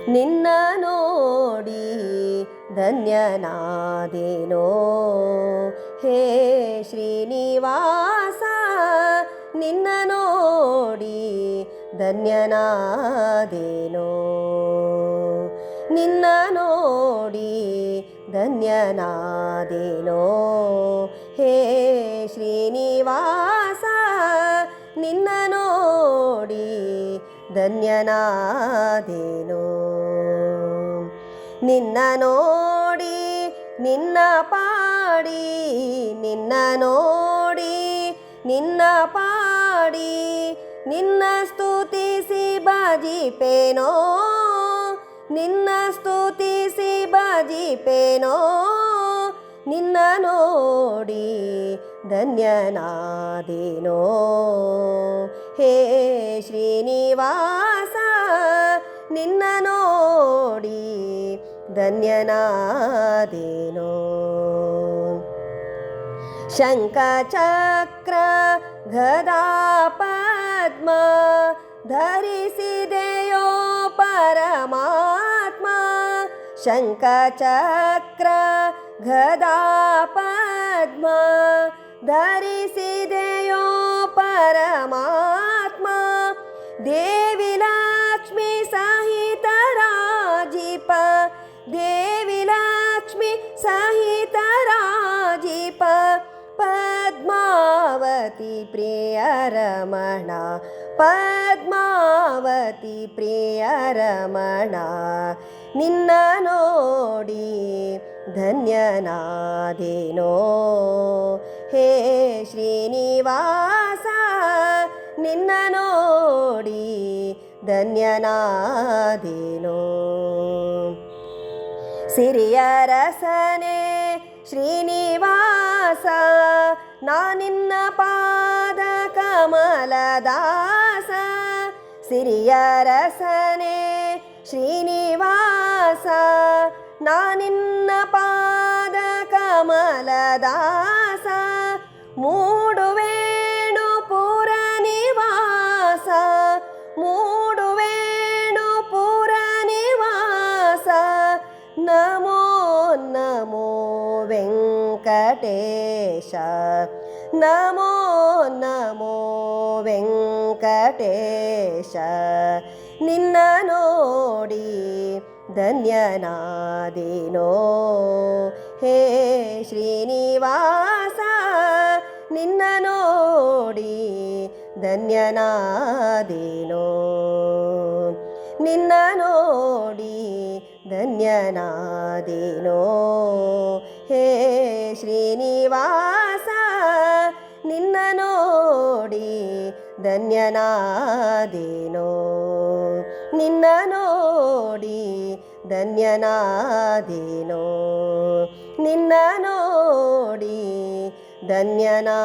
ನಿನ್ನ ನೋಡಿ ಧನ್ಯನಾದೆನೋ ಹೇ ಶ್ರೀನಿವಾಸ, ನಿನ್ನ ನೋಡಿ ಧನ್ಯನಾದೆನೋ, ನಿನ್ನ ನೋಡಿ ಧನ್ಯನಾದೆನೋ ಹೇ ಶ್ರೀನಿವಾಸ, ನಿನ್ನ ನೋಡಿ ಧನ್ಯನಾದೆನೋ. ನಿನ್ನ ನೋಡಿ ನಿನ್ನ ಪಾಡಿ, ನಿನ್ನ ನೋಡಿ ನಿನ್ನ ಪಾಡಿ, ನಿನ್ನ ಸ್ತುತಿಸಿ ಭಜಿಪೆನೋ, ನಿನ್ನ ಸ್ತುತಿಸಿ ಭಜಿಪೆನೋ, ನಿನ್ನ ನೋಡಿ ಧನ್ಯನಾದೆನೋ ಹೇ ಶ್ರೀನಿವಾಸ, ನಿನ್ನ ನೋಡಿ ಧನ್ಯನಾದೆನೋ. ಶಂಖ ಚಕ್ರ ಗದಾ ಪದ್ಮ ಧರಿಸಿದೆಯೋ ಪರಮಾತ್ಮ, ಶಂಖ ಚಕ್ರ ಗದಾ ಪದ್ಮ ಧರಿಸಿದೆಯೋ ಪರಮಾತ್ಮ, ದೇವಿ ಲಕ್ಷ್ಮಿ ಸಹಿತ ರಾಜಿಪ, ದೇವಿ ಲಕ್ಷ್ಮಿ ಸಹಿತ ರಾಜಿಪ, ಪದ್ಮಾವತಿ ಪ್ರಿಯ ರಮಣ, ಪದ್ಮಾವತಿ ಪ್ರಿಯ ರಮಣ, ನಿನ್ನ ನೋಡಿ ಧನ್ಯನಾದೆನೋ ಹೇ ಶ್ರೀನಿವಾಸ, ನಿನ್ನ ನೋಡಿ ಧನ್ಯನಾದೆನೋ. ಸಿರಿಯ ರಸನೆ ಶ್ರೀನಿವಾಸ, ನಾನಿನ್ನ ಪಾದ ಕಮಲದಾಸ, ಸಿರಿಯ ರಸನೆ ಶ್ರೀನಿವಾಸ, ನಾನಿನ್ನ ಪಾದ ಕಮಲದಾಸ, ಮೂಡುವೇಣು ಪುರ ನಿವಾಸ, ಮೂಡುವೇಣು ಪುರ ನಿವಾಸ, ನಮೋ ನಮೋ ವೆಂಕಟೇಶ, ನಮೋ ನಮೋ ವೆಂಕಟೇಶ, ನಿನ್ನ ನೋಡಿ ಧನ್ಯನಾದೆನೋ ಹೇ ಶ್ರೀನಿವಾಸ, ನಿನ್ನ ನೋಡಿ ಧನ್ಯನಾದೆನೋ, ನಿನ್ನ ನೋಡಿ ಧನ್ಯನಾದೆನೋ ಹೇ ಶ್ರೀನಿವಾಸ, ನಿನ್ನ ನೋಡಿ ಧನ್ಯನಾದೆನೋ, ನಿನ್ನ ನೋಡಿ ಧನ್ಯನಾದೆನೋ, ನಿನ್ನ ನೋಡಿ ಧನ್ಯನಾದೆನೋ.